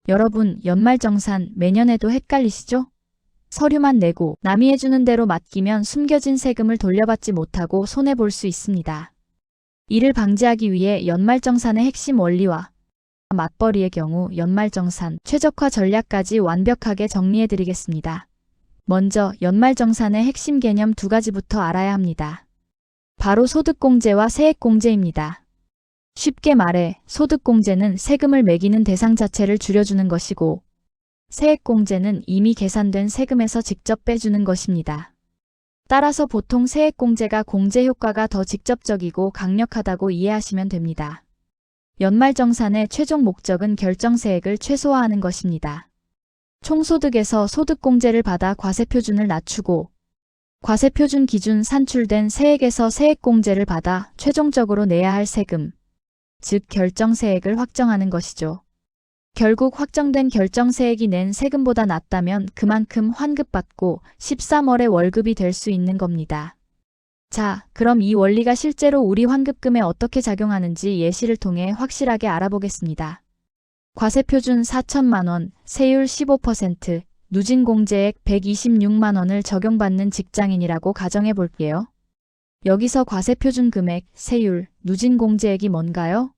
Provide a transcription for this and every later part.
여러분, 연말정산 매년에도 헷갈리시죠? 서류만 내고 남이 해주는 대로 맡기면 숨겨진 세금을 돌려받지 못하고 손해볼 수 있습니다. 이를 방지하기 위해 연말정산의 핵심 원리와 맞벌이의 경우 연말정산 최적화 전략까지 완벽하게 정리해드리겠습니다. 먼저 연말정산의 핵심 개념 두 가지부터 알아야 합니다. 바로 소득공제와 세액공제입니다. 쉽게 말해 소득공제는 세금을 매기는 대상 자체를 줄여주는 것이고 세액공제는 이미 계산된 세금에서 직접 빼주는 것입니다. 따라서 보통 세액공제가 공제 효과가 더 직접적이고 강력하다고 이해하시면 됩니다. 연말정산의 최종 목적은 결정세액을 최소화하는 것입니다. 총소득에서 소득공제를 받아 과세표준을 낮추고 과세표준 기준 산출된 세액에서 세액공제를 받아 최종적으로 내야 할 세금, 즉 결정세액을 확정하는 것이죠. 결국 확정된 결정세액이 낸 세금보다 낮다면 그만큼 환급받고 13월에 월급이 될 수 있는 겁니다. 자, 그럼 이 원리가 실제로 우리 환급금에 어떻게 작용하는지 예시를 통해 확실하게 알아보겠습니다. 과세표준 4천만 원, 세율 15%, 누진공제액 126만 원을 적용받는 직장인이라고 가정해 볼게요. 여기서 과세표준 금액, 세율, 누진공제액이 뭔가요?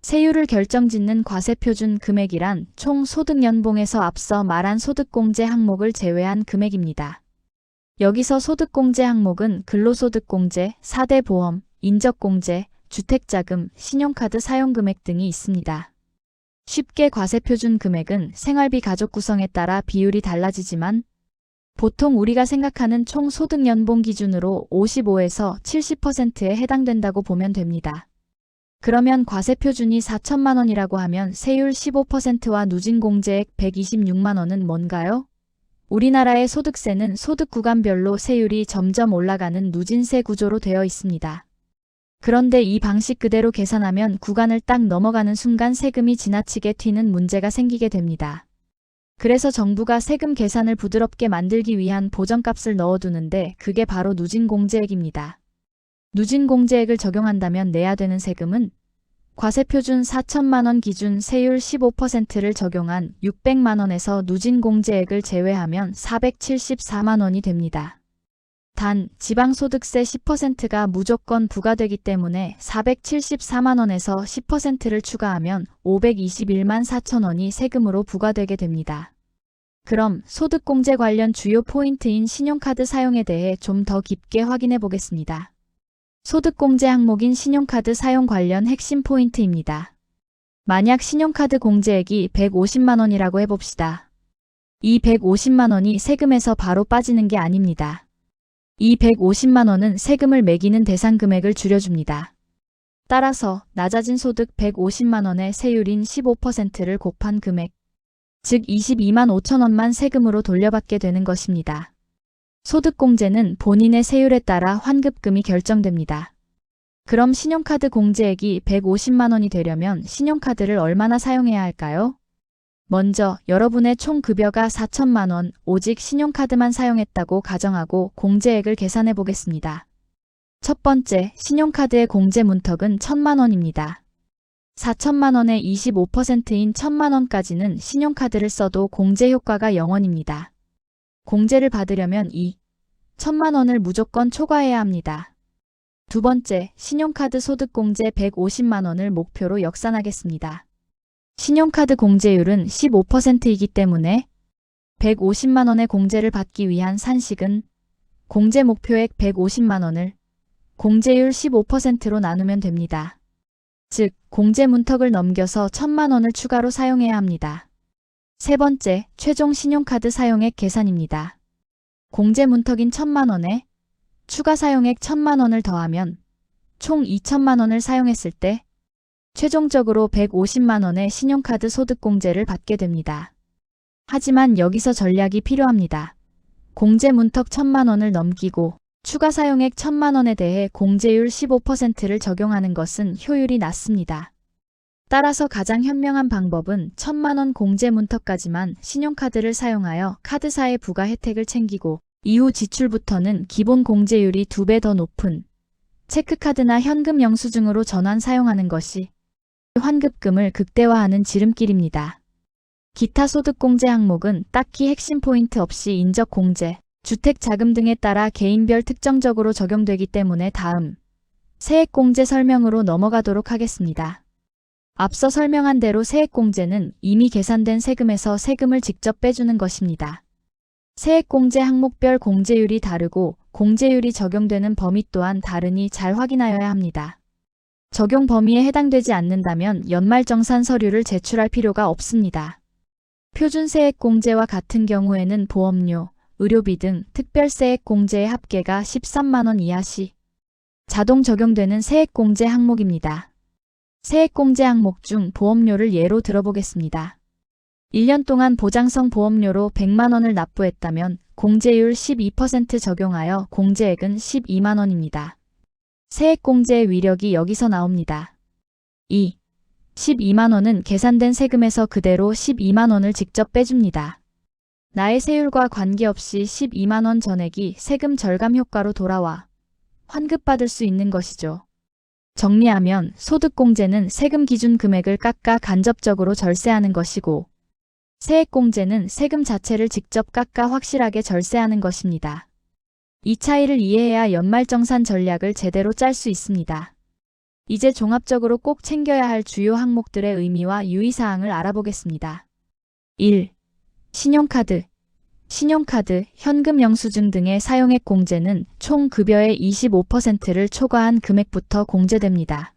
세율을 결정짓는 과세표준 금액이란 총 소득연봉에서 앞서 말한 소득공제 항목을 제외한 금액입니다. 여기서 소득공제 항목은 근로소득공제, 4대 보험, 인적공제, 주택자금, 신용카드 사용금액 등이 있습니다. 쉽게 과세표준 금액은 생활비 가족 구성에 따라 비율이 달라지지만 보통 우리가 생각하는 총 소득연봉 기준으로 55에서 70%에 해당된다고 보면 됩니다. 그러면 과세표준이 4천만 원이라고 하면 세율 15%와 누진공제액 126만 원은 뭔가요? 우리나라의 소득세는 소득 구간별로 세율이 점점 올라가는 누진세 구조로 되어 있습니다. 그런데 이 방식 그대로 계산하면 구간을 딱 넘어가는 순간 세금이 지나치게 튀는 문제가 생기게 됩니다. 그래서 정부가 세금 계산을 부드럽게 만들기 위한 보정값을 넣어두는데 그게 바로 누진공제액입니다. 누진공제액을 적용한다면 내야 되는 세금은 과세표준 4천만 원 기준 세율 15%를 적용한 600만 원에서 누진공제액을 제외하면 474만 원이 됩니다. 단, 지방소득세 10%가 무조건 부과되기 때문에 474만 원에서 10%를 추가하면 521만 4천 원이 세금으로 부과되게 됩니다. 그럼 소득공제 관련 주요 포인트인 신용카드 사용에 대해 좀 더 깊게 확인해 보겠습니다. 소득공제 항목인 신용카드 사용 관련 핵심 포인트입니다. 만약 신용카드 공제액이 150만 원이라고 해봅시다. 이 150만 원이 세금에서 바로 빠지는 게 아닙니다. 이 150만 원은 세금을 매기는 대상 금액을 줄여줍니다. 따라서 낮아진 소득 150만 원의 세율인 15%를 곱한 금액, 즉 22만 5천 원만 세금으로 돌려받게 되는 것입니다. 소득공제는 본인의 세율에 따라 환급금이 결정됩니다. 그럼 신용카드 공제액이 150만 원이 되려면 신용카드를 얼마나 사용해야 할까요? 먼저 여러분의 총 급여가 4천만 원, 오직 신용카드만 사용했다고 가정하고 공제액을 계산해 보겠습니다. 첫 번째, 신용카드의 공제 문턱은 1천만 원입니다. 4천만 원의 25%인 1천만 원까지는 신용카드를 써도 공제 효과가 0원입니다. 공제를 받으려면 이 1천만 원을 무조건 초과해야 합니다. 두 번째, 신용카드 소득공제 150만 원을 목표로 역산하겠습니다. 신용카드 공제율은 15%이기 때문에 150만 원의 공제를 받기 위한 산식은 공제 목표액 150만 원을 공제율 15%로 나누면 됩니다. 즉, 공제 문턱을 넘겨서 1천만 원을 추가로 사용해야 합니다. 세 번째, 최종 신용카드 사용액 계산입니다. 공제 문턱인 1천만 원에 추가 사용액 1천만 원을 더하면 총 2천만 원을 사용했을 때 최종적으로 150만 원의 신용카드 소득공제를 받게 됩니다. 하지만 여기서 전략이 필요합니다. 공제 문턱 1천만 원을 넘기고 추가 사용액 1천만 원에 대해 공제율 15%를 적용하는 것은 효율이 낮습니다. 따라서 가장 현명한 방법은 1천만 원 공제 문턱까지만 신용카드를 사용하여 카드사의 부가 혜택을 챙기고 이후 지출부터는 기본 공제율이 2배 더 높은 체크카드나 현금 영수증으로 전환 사용하는 것이 환급금을 극대화하는 지름길입니다. 기타 소득공제 항목은 딱히 핵심 포인트 없이 인적공제, 주택자금 등에 따라 개인별 특정적으로 적용되기 때문에 다음 세액공제 설명으로 넘어가도록 하겠습니다. 앞서 설명한 대로 세액공제는 이미 계산된 세금에서 세금을 직접 빼주는 것입니다. 세액공제 항목별 공제율이 다르고 공제율이 적용되는 범위 또한 다르니 잘 확인하여야 합니다. 적용 범위에 해당되지 않는다면 연말정산 서류를 제출할 필요가 없습니다. 표준세액공제와 같은 경우에는 보험료, 의료비 등 특별세액공제의 합계가 13만원 이하 시 자동 적용되는 세액공제 항목입니다. 세액공제 항목 중 보험료를 예로 들어보겠습니다. 1년 동안 보장성 보험료로 100만원을 납부했다면 공제율 12% 적용하여 공제액은 12만원입니다. 세액공제의 위력이 여기서 나옵니다. 2. 12만원은 계산된 세금에서 그대로 12만원을 직접 빼줍니다. 나의 세율과 관계없이 12만원 전액이 세금 절감 효과로 돌아와 환급받을 수 있는 것이죠. 정리하면 소득공제는 세금 기준 금액을 깎아 간접적으로 절세하는 것이고 세액공제는 세금 자체를 직접 깎아 확실하게 절세하는 것입니다. 이 차이를 이해해야 연말정산 전략을 제대로 짤 수 있습니다. 이제 종합적으로 꼭 챙겨야 할 주요 항목들의 의미와 유의사항을 알아보겠습니다. 1. 신용카드. 신용카드, 현금 영수증 등의 사용액 공제는 총 급여의 25%를 초과한 금액부터 공제됩니다.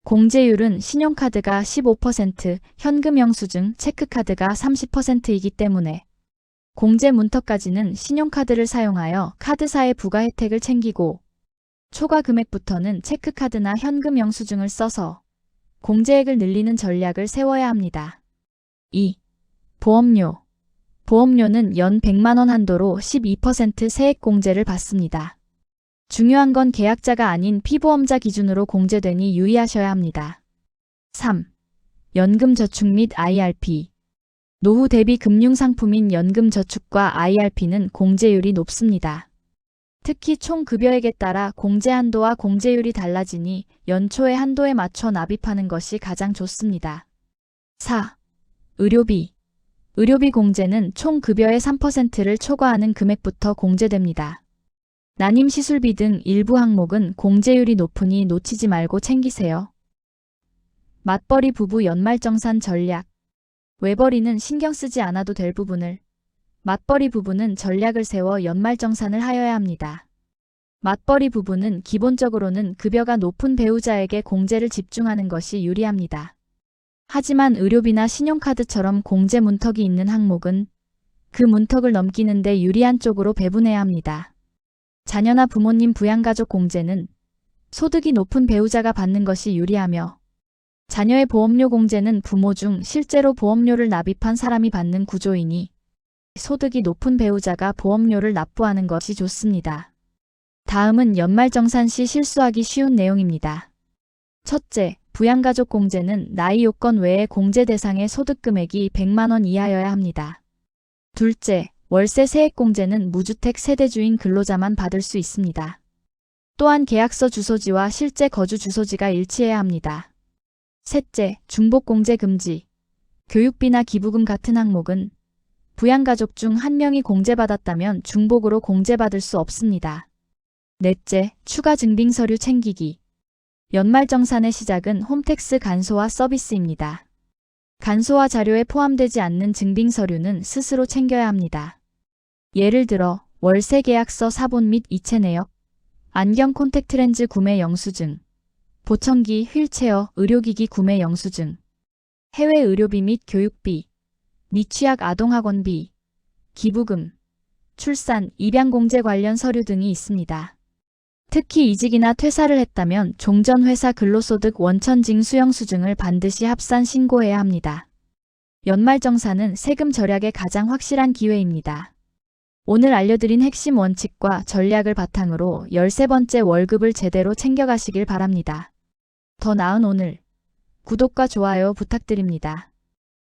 공제율은 신용카드가 15%, 현금 영수증, 체크카드가 30%이기 때문에 공제 문턱까지는 신용카드를 사용하여 카드사의 부가 혜택을 챙기고 초과 금액부터는 체크카드나 현금 영수증을 써서 공제액을 늘리는 전략을 세워야 합니다. 2. 보험료. 보험료는 연 100만원 한도로 12% 세액공제를 받습니다. 중요한 건 계약자가 아닌 피보험자 기준으로 공제되니 유의하셔야 합니다. 3. 연금저축 및 IRP. 노후 대비 금융상품인 연금저축과 IRP는 공제율이 높습니다. 특히 총 급여액에 따라 공제 한도와 공제율이 달라지니 연초의 한도에 맞춰 납입하는 것이 가장 좋습니다. 4. 의료비. 의료비 공제는 총 급여의 3%를 초과하는 금액부터 공제됩니다. 난임 시술비 등 일부 항목은 공제율이 높으니 놓치지 말고 챙기세요. 맞벌이 부부 연말정산 전략. 외벌이는 신경 쓰지 않아도 될 부분을 맞벌이 부부는 전략을 세워 연말정산을 하여야 합니다. 맞벌이 부부는 기본적으로는 급여가 높은 배우자에게 공제를 집중하는 것이 유리합니다. 하지만 의료비나 신용카드처럼 공제 문턱이 있는 항목은 그 문턱을 넘기는 데 유리한 쪽으로 배분해야 합니다. 자녀나 부모님 부양가족 공제는 소득이 높은 배우자가 받는 것이 유리하며 자녀의 보험료 공제는 부모 중 실제로 보험료를 납입한 사람이 받는 구조이니 소득이 높은 배우자가 보험료를 납부하는 것이 좋습니다. 다음은 연말정산 시 실수하기 쉬운 내용입니다. 첫째, 부양가족 공제는 나이 요건 외에 공제 대상의 소득 금액이 100만원 이하여야 합니다. 둘째, 월세 세액 공제는 무주택 세대주인 근로자만 받을 수 있습니다. 또한 계약서 주소지와 실제 거주 주소지가 일치해야 합니다. 셋째, 중복 공제 금지. 교육비나 기부금 같은 항목은 부양가족 중 한 명이 공제받았다면 중복으로 공제받을 수 없습니다. 넷째, 추가 증빙 서류 챙기기. 연말정산의 시작은 홈택스 간소화 서비스입니다. 간소화 자료에 포함되지 않는 증빙 서류는 스스로 챙겨야 합니다. 예를 들어 월세 계약서 사본 및 이체 내역, 안경 콘택트 렌즈 구매 영수증, 보청기, 휠체어, 의료기기 구매 영수증, 해외 의료비 및 교육비, 미취학 아동학원비, 기부금, 출산, 입양공제 관련 서류 등이 있습니다. 특히 이직이나 퇴사를 했다면 종전회사 근로소득 원천징 수영수증을 반드시 합산 신고해야 합니다. 연말정산은 세금 절약의 가장 확실한 기회입니다. 오늘 알려드린 핵심 원칙과 전략을 바탕으로 13번째 월급을 제대로 챙겨가시길 바랍니다. 더 나은 오늘, 구독과 좋아요 부탁드립니다.